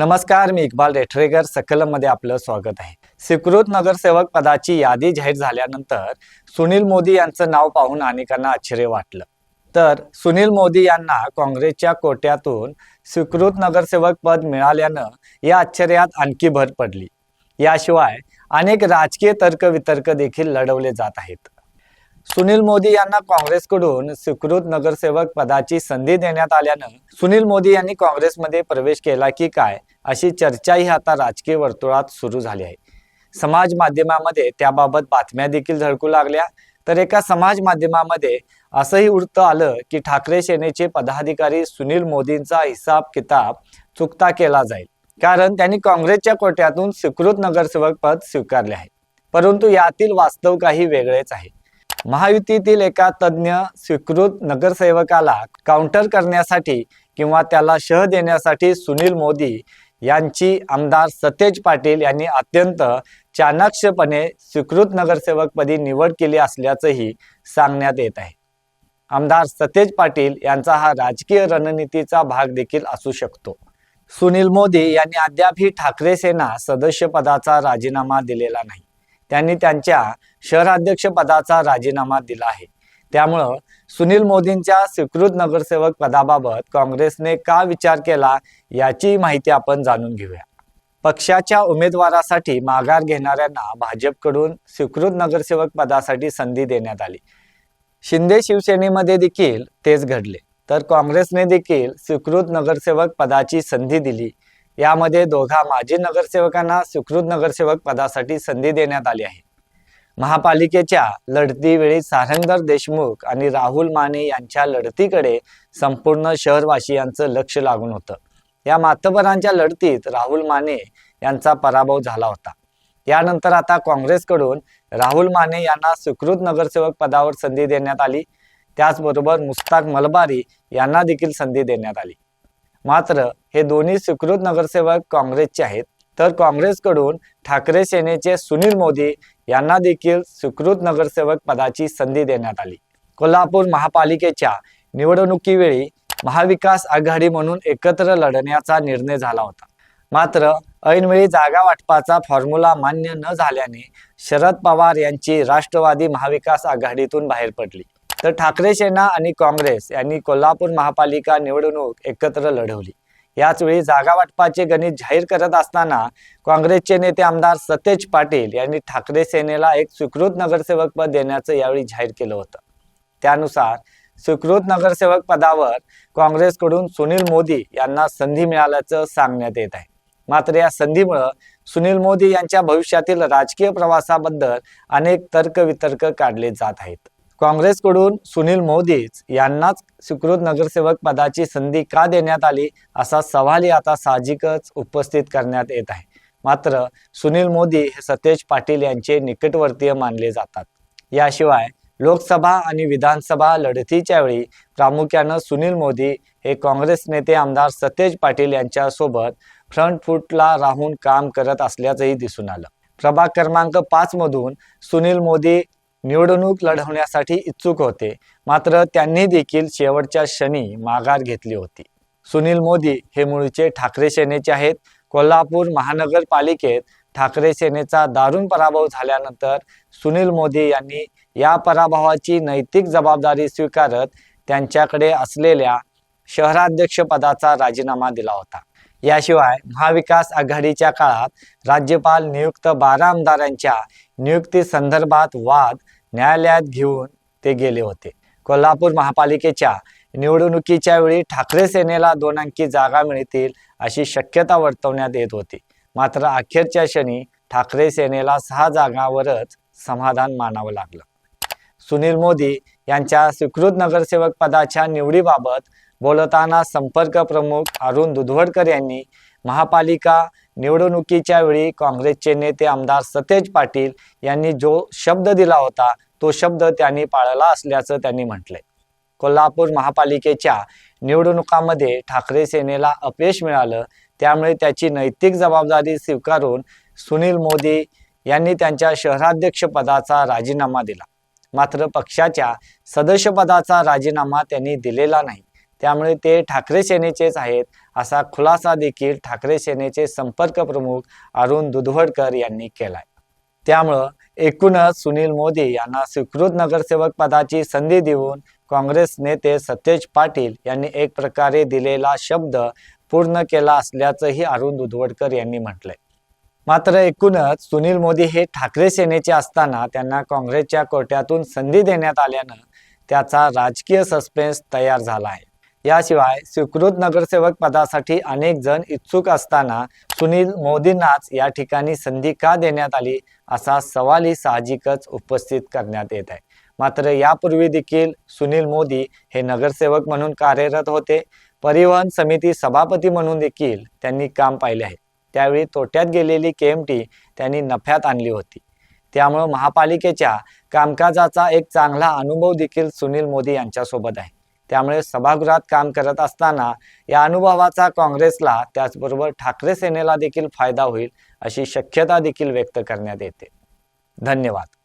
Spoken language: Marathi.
नमस्कार, मी इक्बाल रेठरेकर सकलमध्ये आपलं स्वागत आहे। स्वीकृत नगरसेवक पदाची यादी जाहीर झाल्यानंतर सुनील मोदी यांचं नाव पाहून अनेकांना आश्चर्य वाटलं। तर सुनील मोदी यांना काँग्रेसच्या कोट्यातून स्वीकृत नगरसेवक पद मिळाल्यानं या आश्चर्यात आणखी भर पडली। याशिवाय अनेक राजकीय तर्कवितर्क देखील लढवले जात आहेत। सुनील मोदी यांना काँग्रेसकडून स्वीकृत नगरसेवक पदाची संधी देण्यात आल्यानं सुनील मोदी यांनी काँग्रेसमध्ये प्रवेश केला की काय अशी चर्चाही आता राजकीय वर्तुळात सुरू झाली आहे। समाज माध्यमामध्ये त्याबाबत बातम्या देखील झळकू लागल्या। तर एका समाज माध्यमामध्ये असंही वृत्त आलं की ठाकरे सेनेचे पदाधिकारी सुनील मोदींचा हिसाब किताब चुकता केला जाईल, कारण त्यांनी काँग्रेसच्या कोट्यातून स्वीकृत नगरसेवक पद स्वीकारले आहे। परंतु यातील वास्तव काही वेगळेच आहे। महायुतीतील एका तज्ञ स्वीकृत नगरसेवकाला काउंटर करण्यासाठी किंवा त्याला शह देण्यासाठी सुनील मोदी यांची आमदार सतेज पाटील यांनी अत्यंत चाणाक्षपणे स्वीकृत नगरसेवकपदी निवड केली असल्याचंही सांगण्यात येत आहे। आमदार सतेज पाटील यांचा हा राजकीय रणनीतीचा भाग देखील असू शकतो। सुनील मोदी यांनी अद्यापही ठाकरे सेना सदस्य पदाचा राजीनामा दिलेला नाही। त्यांनी त्यांच्या शहराध्यक्ष पदाचा राजीनामा दिला आहे। त्यामुळं सुनील मोदींच्या स्वीकृत नगरसेवक पदाबाबत काँग्रेसने का विचार केला याची माहिती आपण जाणून घेऊया। पक्षाच्या उमेदवारासाठी माघार घेणाऱ्यांना भाजपकडून स्वीकृत नगरसेवक पदासाठी संधी देण्यात आली। शिंदे शिवसेनेमध्ये देखील तेच घडले। तर काँग्रेसने देखील स्वीकृत नगरसेवक पदाची संधी दिली। यामध्ये दोघा माजी नगरसेवकांना स्वीकृत नगरसेवक पदासाठी संधी देण्यात आली आहे। महापालिकेच्या लढतीवेळी सारंगधर देशमुख आणि राहुल माने यांच्या लढतीकडे संपूर्ण शहरवासियांचं लक्ष लागून होतं। या मातबरांच्या लढतीत राहुल माने यांचा पराभव झाला होता। यानंतर आता काँग्रेसकडून राहुल माने यांना स्वीकृत नगरसेवक पदावर संधी देण्यात आली। त्याचबरोबर मुस्ताक मलबारी यांना देखील संधी देण्यात आली। मात्र हे दोन्ही स्वीकृत नगरसेवक काँग्रेसचे आहेत। तर काँग्रेसकडून ठाकरे सेनेचे सुनील मोदी यांना देखील स्वीकृत नगरसेवक पदाची संधी देण्यात आली। कोल्हापूर महापालिकेच्या निवडणुकीवेळी महाविकास आघाडी म्हणून एकत्र लढण्याचा निर्णय झाला होता। मात्र ऐनवेळी जागा वाटपाचा फॉर्म्युला मान्य न झाल्याने शरद पवार यांची राष्ट्रवादी महाविकास आघाडीतून बाहेर पडली। तर ठाकरे सेना आणि काँग्रेस यांनी कोल्हापूर महापालिका निवडणूक एकत्र लढवली। याचवेळी जागा वाटपाचे गणित जाहीर करत असताना काँग्रेसचे नेते आमदार सतेज पाटील यांनी ठाकरे सेनेला एक स्वीकृत नगरसेवक पद देण्याचं यावेळी जाहीर केलं होतं। त्यानुसार स्वीकृत नगरसेवक पदावर काँग्रेसकडून सुनील मोदी यांना संधी मिळाल्याचं सांगण्यात येत आहे। मात्र या संधीमुळे सुनील मोदी यांच्या भविष्यातील राजकीय प्रवासाबद्दल अनेक तर्कवितर्क काढले जात आहेत। काँग्रेसकडून सुनील मोदीच यांनाच स्वीकृत नगरसेवक पदाची संधी का देण्यात आली असा सवालही आता साहजिकच उपस्थित करण्यात येत आहे। मात्र सुनील मोदी हे सतेज पाटील यांचे निकटवर्तीय मानले जातात। याशिवाय लोकसभा आणि विधानसभा लढतीच्या वेळी प्रामुख्यानं सुनील मोदी हे काँग्रेस नेते आमदार सतेज पाटील यांच्यासोबत फ्रंट फूटला राहून काम करत असल्याचंही दिसून आलं। प्रभाग क्रमांक 5 मधून सुनील मोदी निवडणूक लढवण्यासाठी इच्छुक होते। मात्र त्यांनी देखील शेवटच्या क्षणी माघार घेतली होती। सुनील मोदी हे मूळचे ठाकरे सेनेचे आहेत। कोल्हापूर महानगरपालिकेत ठाकरे सेनेचा दारुण पराभव झाल्यानंतर सुनील मोदी यांनी या पराभवाची नैतिक जबाबदारी स्वीकारत त्यांच्याकडे असलेल्या शहराध्यक्ष पदाचा राजीनामा दिला होता। याशिवाय महाविकास आघाडीच्या काळात राज्यपाल नियुक्त 12 आमदारांच्या नियुक्ती संदर्भात वाद न्यायालयात घेऊन ते गेले होते। कोल्हापूर महापालिकेच्या निवडणुकीच्या वेळी ठाकरे सेनेला 2 अंकी जागा मिळतील अशी शक्यता वर्तवण्यात येत होती। मात्र अखेरच्या क्षणी ठाकरे सेनेला 6 जागांवरच समाधान मानावं लागलं। सुनील मोदी यांच्या स्वीकृत नगरसेवक पदाच्या निवडीबाबत बोलताना संपर्क प्रमुख अरुण दुधवडकर यांनी महापालिका निवडणुकीच्या वेळी काँग्रेसचे नेते आमदार सतेज पाटील यांनी जो शब्द दिला होता तो शब्द त्यांनी पाळला असल्याचं त्यांनी म्हटलंय। कोल्हापूर महापालिकेच्या निवडणुकांमध्ये ठाकरे सेनेला अपयश मिळालं, त्यामुळे त्याची नैतिक जबाबदारी स्वीकारून सुनील मोदी यांनी त्यांच्या शहराध्यक्ष पदाचा राजीनामा दिला। मात्र पक्षाच्या सदस्यपदाचा राजीनामा त्यांनी दिलेला नाही। त्यामुळे ते ठाकरे सेनेचेच आहेत असा खुलासा देखील ठाकरे सेनेचे संपर्क प्रमुख अरुण दुधवडकर यांनी केलाय. त्यामुळं एकूणच सुनील मोदी यांना स्वीकृत नगरसेवक पदाची संधी देऊन काँग्रेस नेते सतेज पाटील यांनी एक प्रकारे दिलेला शब्द पूर्ण केला असल्याचंही अरुण दुधवडकर यांनी म्हटलंय. मात्र एकूणच सुनील मोदी हे ठाकरे सेनेचे असताना त्यांना काँग्रेसच्या कोट्यातून संधी देण्यात आल्यानं त्याचा राजकीय सस्पेन्स तयार झाला आहे. याशिवाय स्वीकृत नगरसेवक पदासाठी अनेक जण इच्छुक असताना सुनील मोदींनाच या ठिकाणी संधी का देण्यात आली असा सवालही साहजिकच उपस्थित करण्यात येत आहे. मात्र यापूर्वी देखील सुनील मोदी हे नगरसेवक म्हणून कार्यरत होते. परिवहन समिती सभापती म्हणून देखील त्यांनी काम पाहिले आहे. त्यावेळी तोट्यात गेलेली KMT त्यांनी नफ्यात आणली होती. त्यामुळे महापालिकेच्या कामकाजाचा एक चांगला अनुभव देखील सुनील मोदी यांच्यासोबत आहे. त्यामुळे सभागृहात काम करत असताना या अनुभवाचा काँग्रेसला त्याचबरोबर ठाकरे सेनेला देखील फायदा होईल अशी शक्यता देखील व्यक्त करण्यात येते. धन्यवाद.